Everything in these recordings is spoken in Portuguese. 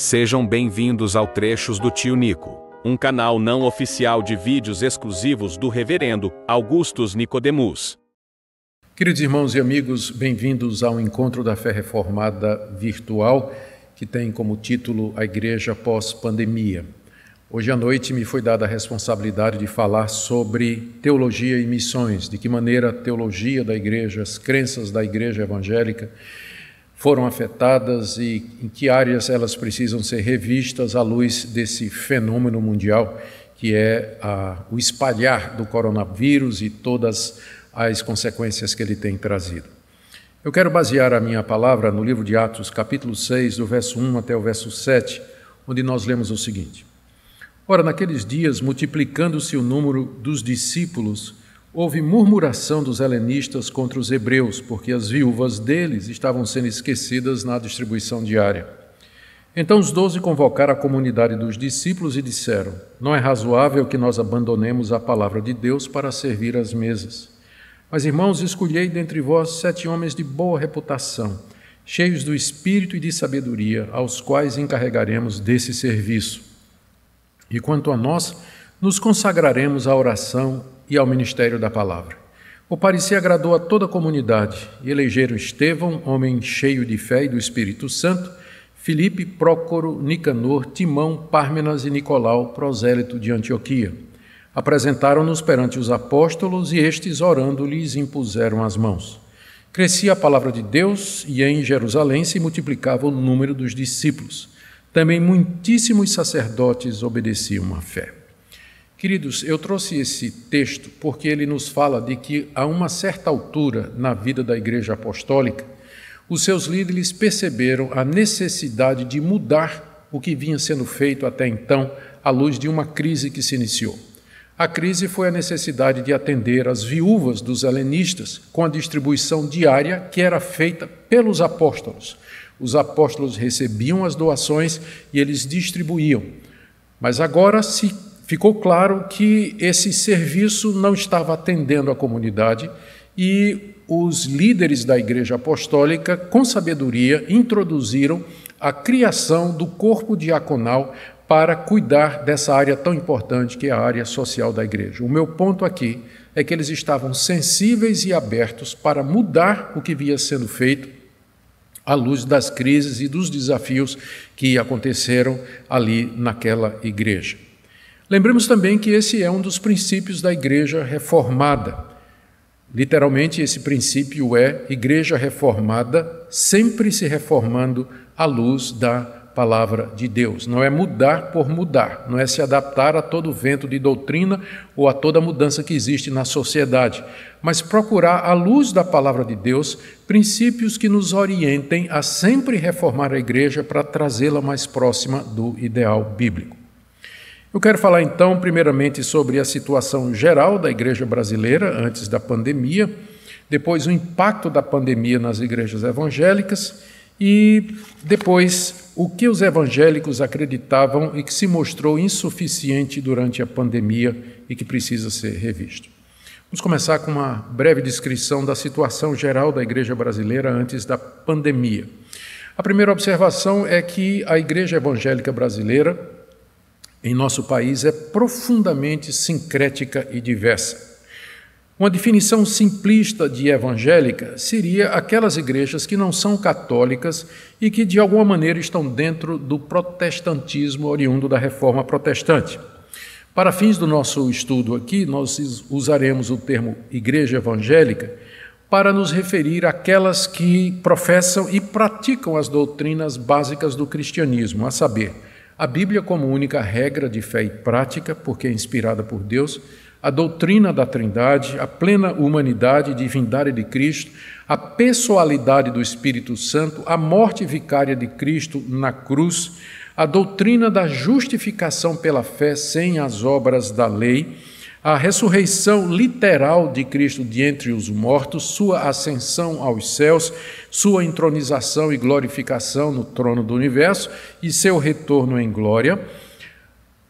Sejam bem-vindos ao Trechos do Tio Nico, um canal não oficial de vídeos exclusivos do Reverendo Augustus Nicodemus. Queridos irmãos e amigos, bem-vindos ao Encontro da Fé Reformada virtual, que tem como título A Igreja Pós-Pandemia. Hoje à noite me foi dada a responsabilidade de falar sobre teologia e missões, de que maneira a teologia da igreja, as crenças da igreja evangélica foram afetadas e em que áreas elas precisam ser revistas à luz desse fenômeno mundial que é o espalhar do coronavírus e todas as consequências que ele tem trazido. Eu quero basear a minha palavra no livro de Atos, capítulo 6, do verso 1 até o verso 7, onde nós lemos o seguinte: Ora, naqueles dias, multiplicando-se o número dos discípulos, houve murmuração dos helenistas contra os hebreus, porque as viúvas deles estavam sendo esquecidas na distribuição diária. Então os 12 convocaram a comunidade dos discípulos e disseram: Não é razoável que nós abandonemos a palavra de Deus para servir às mesas. Mas, irmãos, escolhei dentre vós 7 homens de boa reputação, cheios do espírito e de sabedoria, aos quais encarregaremos desse serviço. E quanto a nós, nos consagraremos à oração e ao ministério da palavra. O parecer agradou a toda a comunidade, e elegeram Estevão, homem cheio de fé e do Espírito Santo, Filipe, Prócoro, Nicanor, Timão, Pármenas e Nicolau, prosélito de Antioquia. Apresentaram-nos perante os apóstolos, e estes, orando, lhes impuseram as mãos. Crescia a palavra de Deus, e em Jerusalém se multiplicava o número dos discípulos. Também muitíssimos sacerdotes obedeciam à fé. Queridos, eu trouxe esse texto porque ele nos fala de que a uma certa altura na vida da Igreja Apostólica, os seus líderes perceberam a necessidade de mudar o que vinha sendo feito até então à luz de uma crise que se iniciou. A crise foi a necessidade de atender as viúvas dos helenistas com a distribuição diária que era feita pelos apóstolos. Os apóstolos recebiam as doações e eles distribuíam. Mas agora ficou claro que esse serviço não estava atendendo a comunidade e os líderes da Igreja Apostólica, com sabedoria, introduziram a criação do corpo diaconal para cuidar dessa área tão importante que é a área social da igreja. O meu ponto aqui é que eles estavam sensíveis e abertos para mudar o que vinha sendo feito à luz das crises e dos desafios que aconteceram ali naquela igreja. Lembremos também que esse é um dos princípios da igreja reformada. Literalmente, esse princípio é igreja reformada, sempre se reformando à luz da palavra de Deus. Não é mudar por mudar, não é se adaptar a todo vento de doutrina ou a toda mudança que existe na sociedade, mas procurar, à luz da palavra de Deus, princípios que nos orientem a sempre reformar a igreja para trazê-la mais próxima do ideal bíblico. Eu quero falar então, primeiramente, sobre a situação geral da igreja brasileira antes da pandemia, depois o impacto da pandemia nas igrejas evangélicas e depois o que os evangélicos acreditavam e que se mostrou insuficiente durante a pandemia e que precisa ser revisto. Vamos começar com uma breve descrição da situação geral da igreja brasileira antes da pandemia. A primeira observação é que a igreja evangélica brasileira em nosso país é profundamente sincrética e diversa. Uma definição simplista de evangélica seria aquelas igrejas que não são católicas e que de alguma maneira estão dentro do protestantismo oriundo da reforma protestante. Para fins do nosso estudo aqui, nós usaremos o termo igreja evangélica para nos referir àquelas que professam e praticam as doutrinas básicas do cristianismo, a saber, a Bíblia como única regra de fé e prática, porque é inspirada por Deus, a doutrina da Trindade, a plena humanidade e divindade de Cristo, a pessoalidade do Espírito Santo, a morte vicária de Cristo na cruz, a doutrina da justificação pela fé sem as obras da lei, a ressurreição literal de Cristo de entre os mortos, sua ascensão aos céus, sua entronização e glorificação no trono do universo e seu retorno em glória,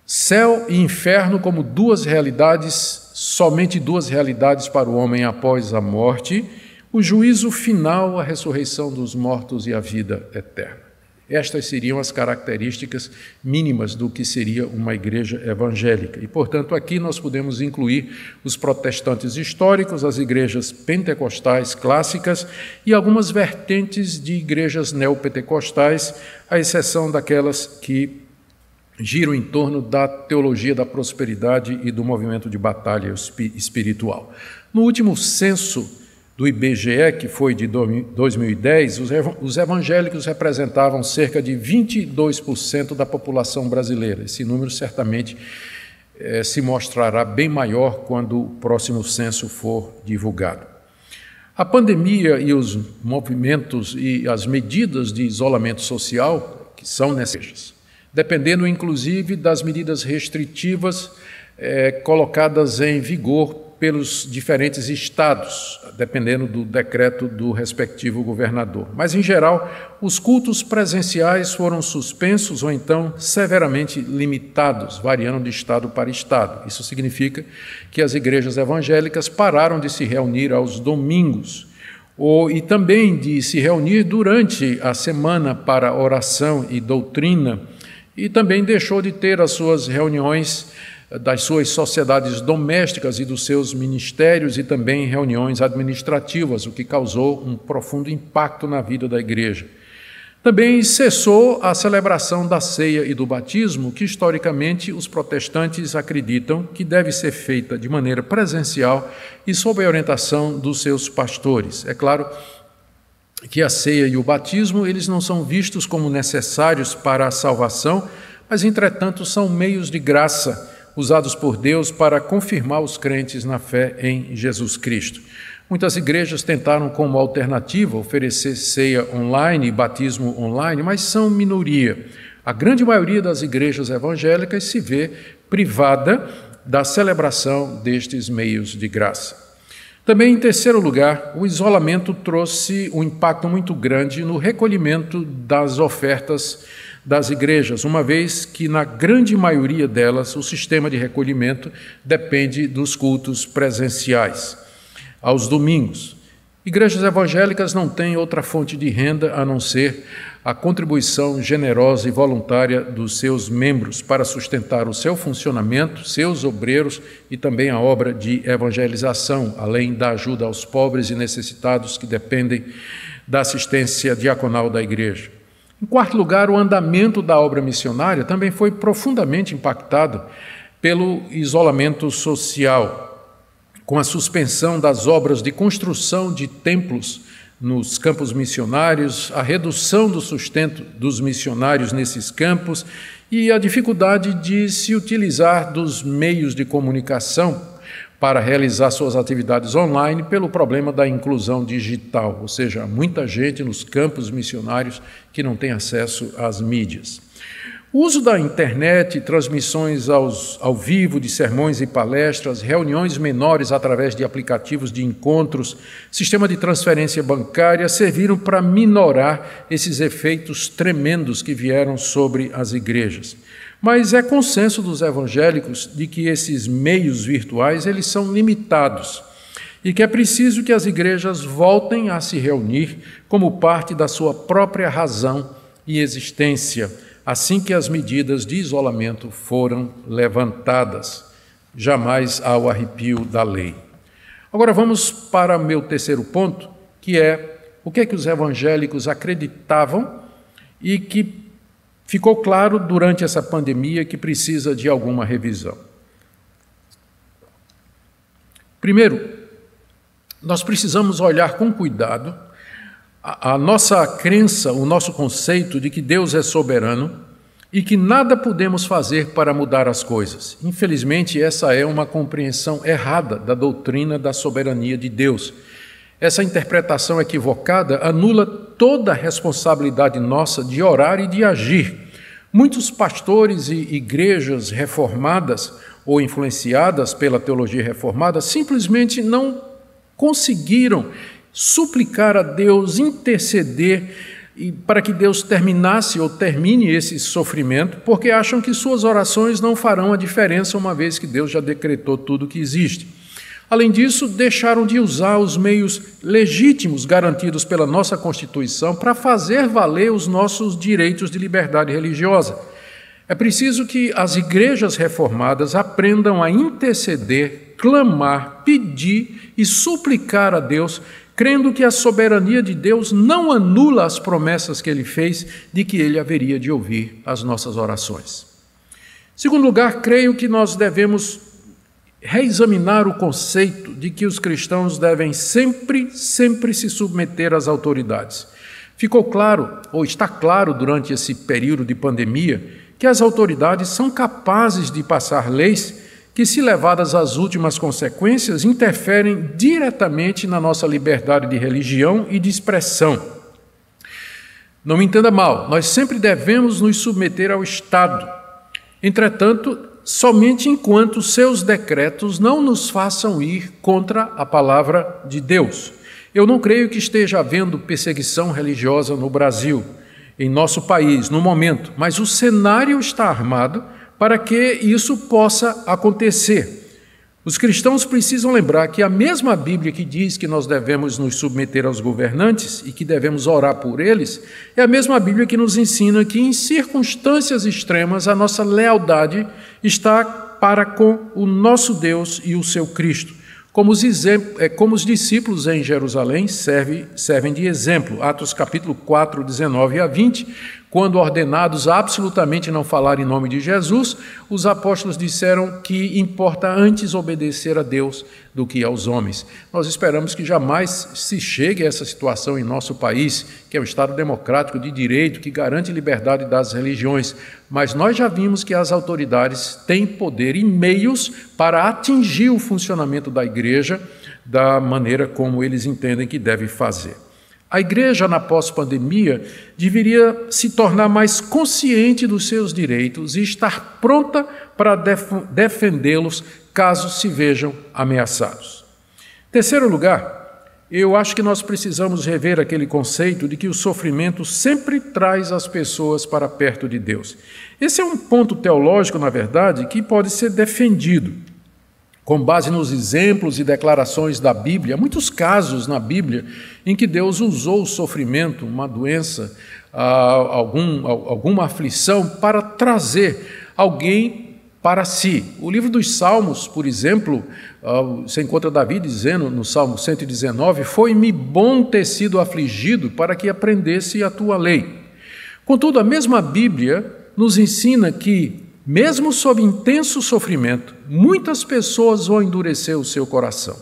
céu e inferno como duas realidades, somente duas realidades para o homem após a morte, o juízo final, a ressurreição dos mortos e a vida eterna. Estas seriam as características mínimas do que seria uma igreja evangélica. E, portanto, aqui nós podemos incluir os protestantes históricos, as igrejas pentecostais clássicas e algumas vertentes de igrejas neopentecostais, à exceção daquelas que giram em torno da teologia da prosperidade e do movimento de batalha espiritual. No último censo do IBGE, que foi de 2010, os evangélicos representavam cerca de 22% da população brasileira. Esse número certamente se mostrará bem maior quando o próximo censo for divulgado. A pandemia e os movimentos e as medidas de isolamento social que são necessárias, dependendo inclusive das medidas restritivas colocadas em vigor pelos diferentes estados, dependendo do decreto do respectivo governador. Mas, em geral, os cultos presenciais foram suspensos ou então severamente limitados, variando de estado para estado. Isso significa que as igrejas evangélicas pararam de se reunir aos domingos, e também de se reunir durante a semana para oração e doutrina, e também deixou de ter as suas reuniões das suas sociedades domésticas e dos seus ministérios e também reuniões administrativas, o que causou um profundo impacto na vida da igreja. Também cessou a celebração da ceia e do batismo, que historicamente os protestantes acreditam que deve ser feita de maneira presencial e sob a orientação dos seus pastores. É claro que a ceia e o batismo eles não são vistos como necessários para a salvação, mas, entretanto, são meios de graça usados por Deus para confirmar os crentes na fé em Jesus Cristo. Muitas igrejas tentaram como alternativa oferecer ceia online e batismo online, mas são minoria. A grande maioria das igrejas evangélicas se vê privada da celebração destes meios de graça. Também, em terceiro lugar, o isolamento trouxe um impacto muito grande no recolhimento das ofertas das igrejas, uma vez que, na grande maioria delas, o sistema de recolhimento depende dos cultos presenciais, aos domingos. Igrejas evangélicas não têm outra fonte de renda a não ser a contribuição generosa e voluntária dos seus membros para sustentar o seu funcionamento, seus obreiros e também a obra de evangelização, além da ajuda aos pobres e necessitados que dependem da assistência diaconal da igreja. Em quarto lugar, o andamento da obra missionária também foi profundamente impactado pelo isolamento social, com a suspensão das obras de construção de templos nos campos missionários, a redução do sustento dos missionários nesses campos e a dificuldade de se utilizar dos meios de comunicação para realizar suas atividades online pelo problema da inclusão digital, ou seja, há muita gente nos campos missionários que não tem acesso às mídias. O uso da internet, transmissões ao vivo de sermões e palestras, reuniões menores através de aplicativos de encontros, sistema de transferência bancária, serviram para minorar esses efeitos tremendos que vieram sobre as igrejas. Mas é consenso dos evangélicos de que esses meios virtuais eles são limitados e que é preciso que as igrejas voltem a se reunir como parte da sua própria razão e existência, assim que as medidas de isolamento foram levantadas, jamais ao arrepio da lei. Agora vamos para o meu terceiro ponto, que é o que os evangélicos acreditavam e que ficou claro durante essa pandemia que precisa de alguma revisão. Primeiro, nós precisamos olhar com cuidado a nossa crença, o nosso conceito de que Deus é soberano e que nada podemos fazer para mudar as coisas. Infelizmente, essa é uma compreensão errada da doutrina da soberania de Deus. Essa interpretação equivocada anula toda a responsabilidade nossa de orar e de agir. Muitos pastores e igrejas reformadas ou influenciadas pela teologia reformada simplesmente não conseguiram suplicar a Deus, interceder para que Deus terminasse ou termine esse sofrimento, porque acham que suas orações não farão a diferença, uma vez que Deus já decretou tudo o que existe. Além disso, deixaram de usar os meios legítimos garantidos pela nossa Constituição para fazer valer os nossos direitos de liberdade religiosa. É preciso que as igrejas reformadas aprendam a interceder, clamar, pedir e suplicar a Deus, crendo que a soberania de Deus não anula as promessas que Ele fez de que Ele haveria de ouvir as nossas orações. Em segundo lugar, creio que nós devemos reexaminar o conceito de que os cristãos devem sempre se submeter às autoridades. Ficou claro, ou está claro durante esse período de pandemia, que as autoridades são capazes de passar leis que, se levadas às últimas consequências, interferem diretamente na nossa liberdade de religião e de expressão. Não me entenda mal, nós sempre devemos nos submeter ao Estado. Entretanto, somente enquanto seus decretos não nos façam ir contra a palavra de Deus. Eu não creio que esteja havendo perseguição religiosa no Brasil, em nosso país, no momento, mas o cenário está armado para que isso possa acontecer. Os cristãos precisam lembrar que a mesma Bíblia que diz que nós devemos nos submeter aos governantes e que devemos orar por eles, é a mesma Bíblia que nos ensina que, em circunstâncias extremas, a nossa lealdade está para com o nosso Deus e o seu Cristo. Como os discípulos em Jerusalém servem de exemplo. Atos capítulo 4, 19 a 20, quando ordenados a absolutamente não falar em nome de Jesus, os apóstolos disseram que importa antes obedecer a Deus do que aos homens. Nós esperamos que jamais se chegue a essa situação em nosso país, que é um Estado democrático de direito, que garante liberdade das religiões, mas nós já vimos que as autoridades têm poder e meios para atingir o funcionamento da igreja da maneira como eles entendem que deve fazer. A igreja, na pós-pandemia, deveria se tornar mais consciente dos seus direitos e estar pronta para defendê-los caso se vejam ameaçados. Em terceiro lugar, eu acho que nós precisamos rever aquele conceito de que o sofrimento sempre traz as pessoas para perto de Deus. Esse é um ponto teológico, na verdade, que pode ser defendido. Com base nos exemplos e declarações da Bíblia, há muitos casos na Bíblia em que Deus usou o sofrimento, uma doença, alguma aflição, para trazer alguém para si. O livro dos Salmos, por exemplo, você encontra Davi dizendo no Salmo 119, foi-me bom ter sido afligido para que aprendesse a tua lei. Contudo, a mesma Bíblia nos ensina que, mesmo sob intenso sofrimento, muitas pessoas vão endurecer o seu coração.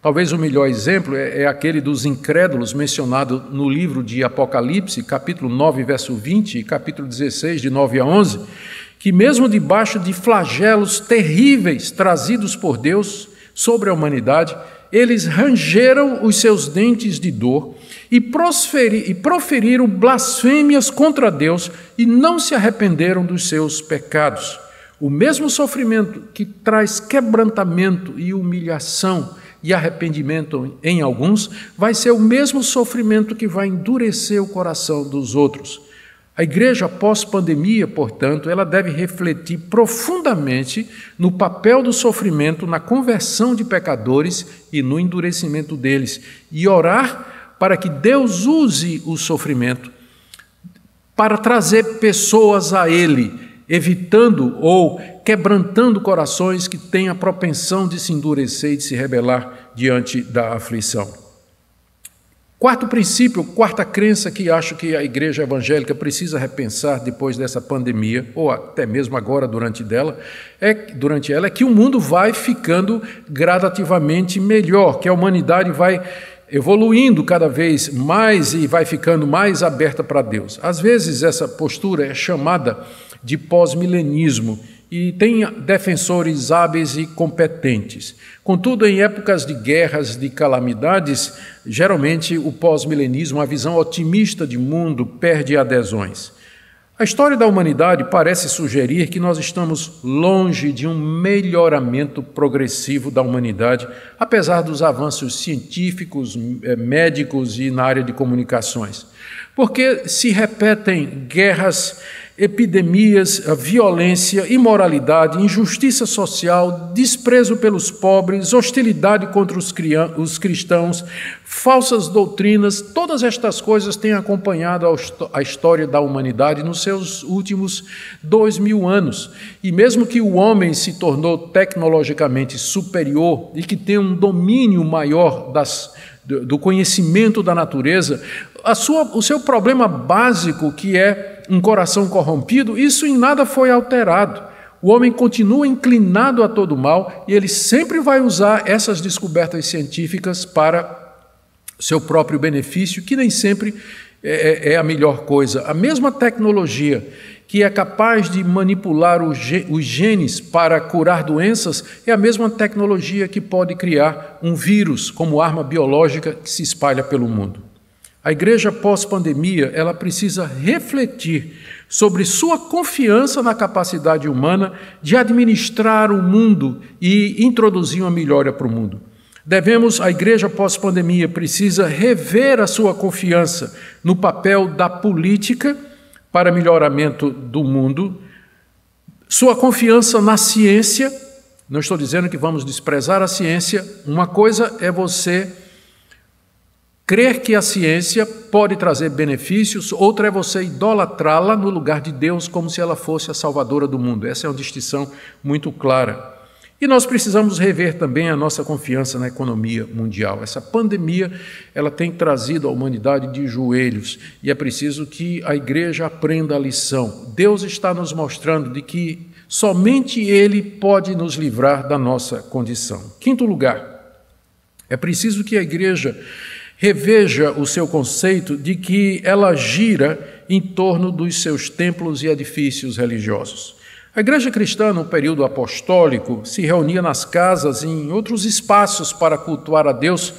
Talvez o melhor exemplo é aquele dos incrédulos mencionado no livro de Apocalipse, capítulo 9, verso 20 e capítulo 16, de 9 a 11, que mesmo debaixo de flagelos terríveis trazidos por Deus sobre a humanidade, eles rangeram os seus dentes de dor e proferiram blasfêmias contra Deus e não se arrependeram dos seus pecados. O mesmo sofrimento que traz quebrantamento e humilhação e arrependimento em alguns, vai ser o mesmo sofrimento que vai endurecer o coração dos outros. A igreja pós-pandemia, portanto, ela deve refletir profundamente no papel do sofrimento na conversão de pecadores e no endurecimento deles, e orar para que Deus use o sofrimento para trazer pessoas a Ele, evitando ou quebrantando corações que têm a propensão de se endurecer e de se rebelar diante da aflição. Quarto princípio, quarta crença que acho que a igreja evangélica precisa repensar depois dessa pandemia, ou até mesmo agora durante ela, é que o mundo vai ficando gradativamente melhor, que a humanidade vai evoluindo cada vez mais e vai ficando mais aberta para Deus. Às vezes essa postura é chamada de pós-milenismo, e tem defensores hábeis e competentes. Contudo, em épocas de guerras, de calamidades, geralmente o pós-milenismo, a visão otimista de mundo, perde adesões. A história da humanidade parece sugerir que nós estamos longe de um melhoramento progressivo da humanidade, apesar dos avanços científicos, médicos e na área de comunicações. Porque se repetem guerras epidemias, violência, imoralidade, injustiça social, desprezo pelos pobres, hostilidade contra os cristãos, falsas doutrinas, todas estas coisas têm acompanhado a história da humanidade nos seus últimos 2000 anos. E mesmo que o homem se tornou tecnologicamente superior e que tem um domínio maior do conhecimento da natureza, o seu problema básico, que é um coração corrompido, isso em nada foi alterado. O homem continua inclinado a todo mal e ele sempre vai usar essas descobertas científicas para seu próprio benefício, que nem sempre é a melhor coisa. A mesma tecnologia que é capaz de manipular os genes para curar doenças é a mesma tecnologia que pode criar um vírus como arma biológica que se espalha pelo mundo. A igreja pós-pandemia, ela precisa refletir sobre sua confiança na capacidade humana de administrar o mundo e introduzir uma melhora para o mundo. A igreja pós-pandemia precisa rever a sua confiança no papel da política para melhoramento do mundo, sua confiança na ciência. Não estou dizendo que vamos desprezar a ciência, uma coisa é você crer que a ciência pode trazer benefícios, outra é você idolatrá-la no lugar de Deus como se ela fosse a salvadora do mundo. Essa é uma distinção muito clara. E nós precisamos rever também a nossa confiança na economia mundial. Essa pandemia, ela tem trazido a humanidade de joelhos e é preciso que a igreja aprenda a lição. Deus está nos mostrando de que somente Ele pode nos livrar da nossa condição. Quinto lugar, é preciso que a igreja reveja o seu conceito de que ela gira em torno dos seus templos e edifícios religiosos. A igreja cristã, no período apostólico, se reunia nas casas e em outros espaços para cultuar a Deus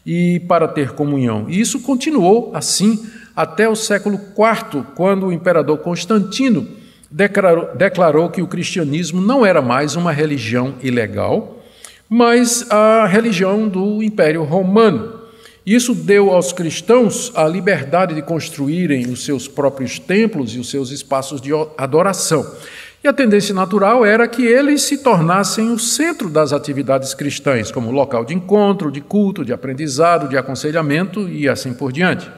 e para ter comunhão. E isso continuou assim até o século IV, quando o imperador Constantino declarou que o cristianismo não era mais uma religião ilegal, mas a religião do Império Romano. Isso deu aos cristãos a liberdade de construírem os seus próprios templos e os seus espaços de adoração. E a tendência natural era que eles se tornassem o centro das atividades cristãs, como local de encontro, de culto, de aprendizado, de aconselhamento e assim por diante.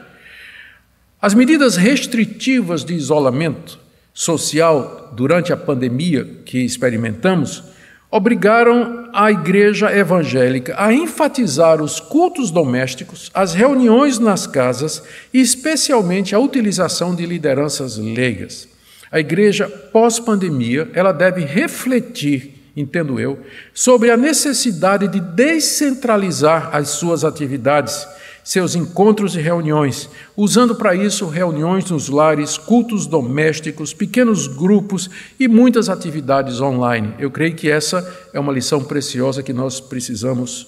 As medidas restritivas de isolamento social durante a pandemia que experimentamos obrigaram a igreja evangélica a enfatizar os cultos domésticos, as reuniões nas casas e especialmente a utilização de lideranças leigas. A igreja pós-pandemia, ela deve refletir, entendo eu, sobre a necessidade de descentralizar as suas atividades, seus encontros e reuniões, usando para isso reuniões nos lares, cultos domésticos, pequenos grupos e muitas atividades online. Eu creio que essa é uma lição preciosa que nós precisamos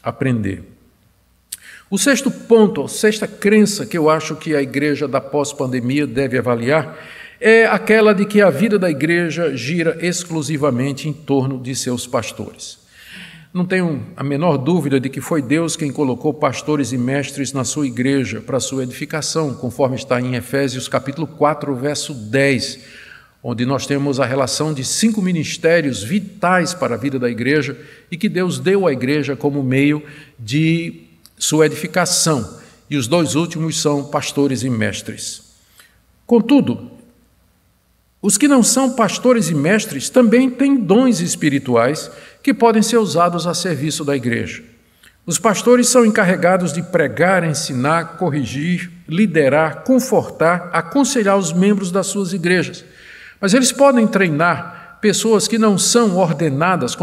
aprender. O sexto ponto, a sexta crença que eu acho que a igreja da pós-pandemia deve avaliar é aquela de que a vida da igreja gira exclusivamente em torno de seus pastores. Não tenho a menor dúvida de que foi Deus quem colocou pastores e mestres na sua igreja para sua edificação, conforme está em Efésios capítulo 4, verso 10, onde nós temos a relação de 5 ministérios vitais para a vida da igreja e que Deus deu à igreja como meio de sua edificação. E os 2 últimos são pastores e mestres. Contudo, os que não são pastores e mestres também têm dons espirituais que podem ser usados a serviço da igreja. Os pastores são encarregados de pregar, ensinar, corrigir, liderar, confortar, aconselhar os membros das suas igrejas. Mas eles podem treinar pessoas que não são ordenadas,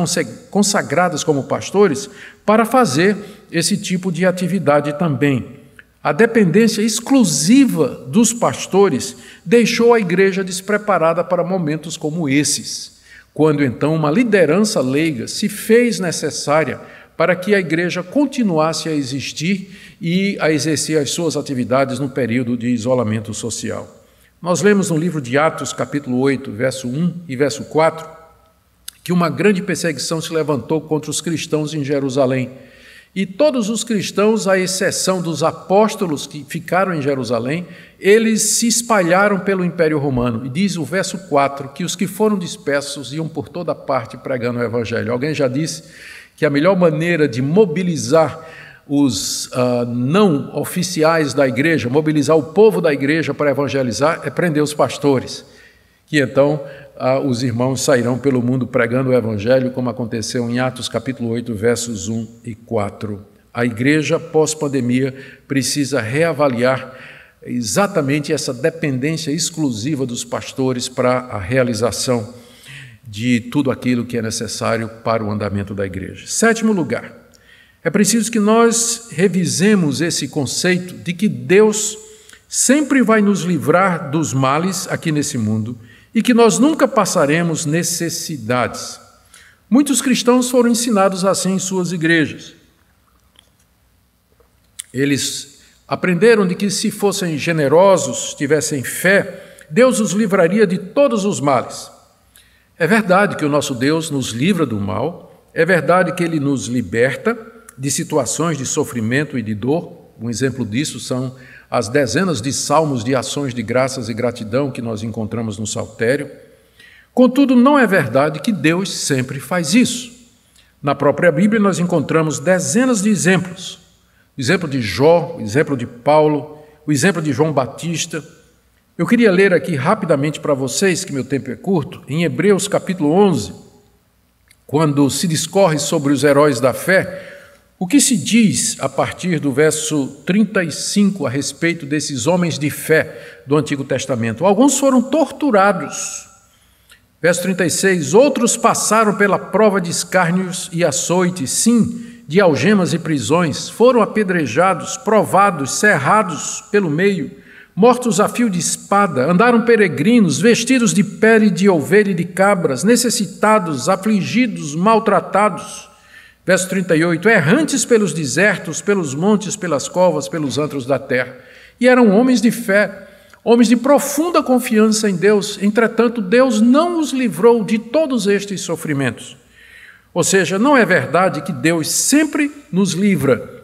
consagradas como pastores, para fazer esse tipo de atividade também. A dependência exclusiva dos pastores deixou a igreja despreparada para momentos como esses, quando então uma liderança leiga se fez necessária para que a igreja continuasse a existir e a exercer as suas atividades no período de isolamento social. Nós lemos no livro de Atos, capítulo 8, verso 1 e verso 4, que uma grande perseguição se levantou contra os cristãos em Jerusalém, E todos os cristãos, à exceção dos apóstolos que ficaram em Jerusalém, eles se espalharam pelo Império Romano. E diz o verso 4 que os que foram dispersos iam por toda parte pregando o Evangelho. Alguém já disse que a melhor maneira de mobilizar os não oficiais da igreja, mobilizar o povo da igreja para evangelizar, é prender os pastores, que então os irmãos sairão pelo mundo pregando o evangelho, como aconteceu em Atos capítulo 8, versos 1 e 4. A igreja pós-pandemia precisa reavaliar exatamente essa dependência exclusiva dos pastores para a realização de tudo aquilo que é necessário para o andamento da igreja. Sétimo lugar, é preciso que nós revisemos esse conceito de que Deus sempre vai nos livrar dos males aqui nesse mundo e que nós nunca passaremos necessidades. Muitos cristãos foram ensinados assim em suas igrejas. Eles aprenderam de que se fossem generosos, tivessem fé, Deus os livraria de todos os males. É verdade que o nosso Deus nos livra do mal, é verdade que Ele nos liberta de situações de sofrimento e de dor. Um exemplo disso são as dezenas de salmos de ações de graças e gratidão que nós encontramos no Saltério. Contudo, não é verdade que Deus sempre faz isso. Na própria Bíblia nós encontramos dezenas de exemplos. O exemplo de Jó, o exemplo de Paulo, o exemplo de João Batista. Eu queria ler aqui rapidamente para vocês, que meu tempo é curto, em Hebreus capítulo 11, quando se discorre sobre os heróis da fé, o que se diz a partir do verso 35 a respeito desses homens de fé do Antigo Testamento? Alguns foram torturados. Verso 36, outros passaram pela prova de escárnios e açoites, sim, de algemas e prisões, foram apedrejados, provados, cerrados pelo meio, mortos a fio de espada, andaram peregrinos, vestidos de pele de ovelha e de cabras, necessitados, afligidos, maltratados. Verso 38, errantes pelos desertos, pelos montes, pelas covas, pelos antros da terra. E eram homens de fé, homens de profunda confiança em Deus. Entretanto, Deus não os livrou de todos estes sofrimentos. Ou seja, não é verdade que Deus sempre nos livra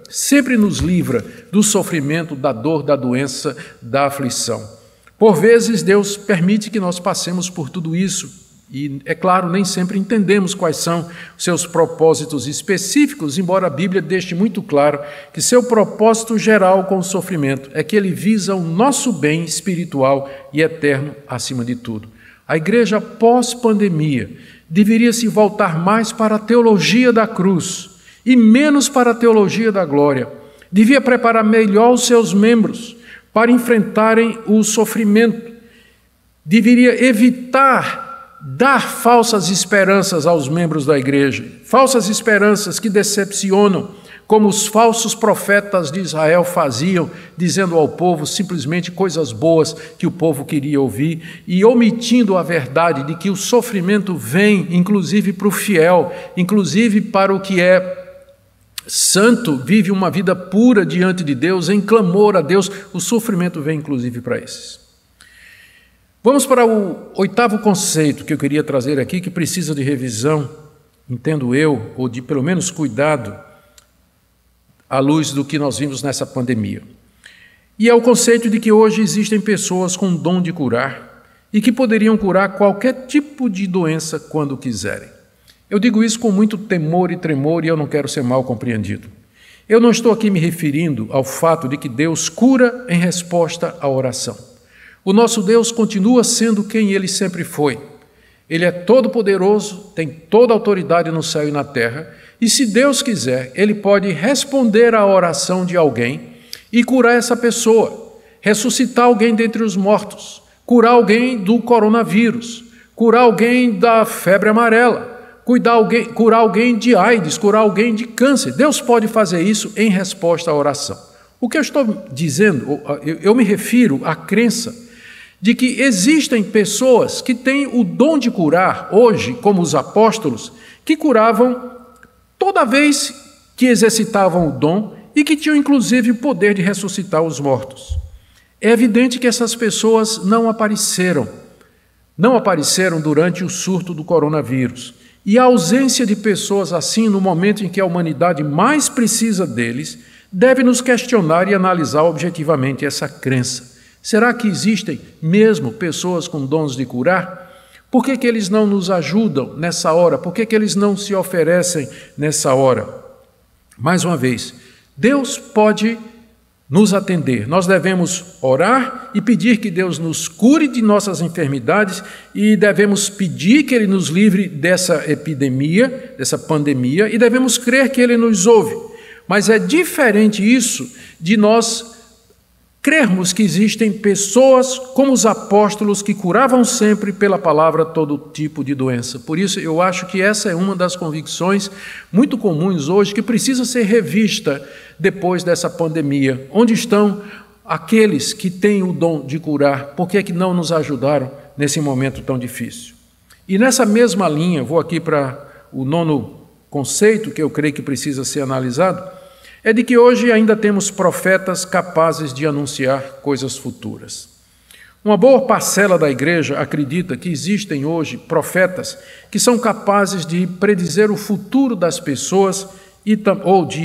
do sofrimento, da dor, da doença, da aflição. Por vezes, Deus permite que nós passemos por tudo isso. E, é claro, nem sempre entendemos quais são os seus propósitos específicos, embora a Bíblia deixe muito claro que seu propósito geral com o sofrimento é que ele visa o nosso bem espiritual e eterno acima de tudo. A igreja pós-pandemia deveria se voltar mais para a teologia da cruz e menos para a teologia da glória. Devia preparar melhor os seus membros para enfrentarem o sofrimento. Deveria evitar dar falsas esperanças aos membros da igreja, falsas esperanças que decepcionam, como os falsos profetas de Israel faziam, dizendo ao povo simplesmente coisas boas que o povo queria ouvir e omitindo a verdade de que o sofrimento vem, inclusive para o fiel, inclusive para o que é santo, vive uma vida pura diante de Deus, em clamor a Deus, o sofrimento vem inclusive para esses. Vamos para o oitavo conceito que eu queria trazer aqui, que precisa de revisão, entendo eu, ou de pelo menos cuidado, à luz do que nós vimos nessa pandemia. E é o conceito de que hoje existem pessoas com o dom de curar e que poderiam curar qualquer tipo de doença quando quiserem. Eu digo isso com muito temor e tremor e eu não quero ser mal compreendido. Eu não estou aqui me referindo ao fato de que Deus cura em resposta à oração. O nosso Deus continua sendo quem Ele sempre foi. Ele é todo-poderoso, tem toda a autoridade no céu e na terra, e se Deus quiser, Ele pode responder à oração de alguém e curar essa pessoa, ressuscitar alguém dentre os mortos, curar alguém do coronavírus, curar alguém da febre amarela, curar alguém de AIDS, curar alguém de câncer. Deus pode fazer isso em resposta à oração. O que eu estou dizendo, eu me refiro à crença de que existem pessoas que têm o dom de curar, hoje, como os apóstolos, que curavam toda vez que exercitavam o dom e que tinham, inclusive, o poder de ressuscitar os mortos. É evidente que essas pessoas não apareceram durante o surto do coronavírus. E a ausência de pessoas assim, no momento em que a humanidade mais precisa deles, deve nos questionar e analisar objetivamente essa crença. Será que existem mesmo pessoas com dons de curar? Por que eles não nos ajudam nessa hora? Por que eles não se oferecem nessa hora? Mais uma vez, Deus pode nos atender. Nós devemos orar e pedir que Deus nos cure de nossas enfermidades e devemos pedir que Ele nos livre dessa epidemia, dessa pandemia, e devemos crer que Ele nos ouve. Mas é diferente isso de nós crermos que existem pessoas como os apóstolos que curavam sempre pela palavra todo tipo de doença. Por isso, eu acho que essa é uma das convicções muito comuns hoje que precisa ser revista depois dessa pandemia. Onde estão aqueles que têm o dom de curar? Por que é que não nos ajudaram nesse momento tão difícil? E nessa mesma linha, vou aqui para o 9º conceito que eu creio que precisa ser analisado, é de que hoje ainda temos profetas capazes de anunciar coisas futuras. Uma boa parcela da igreja acredita que existem hoje profetas que são capazes de predizer o futuro das pessoas ou de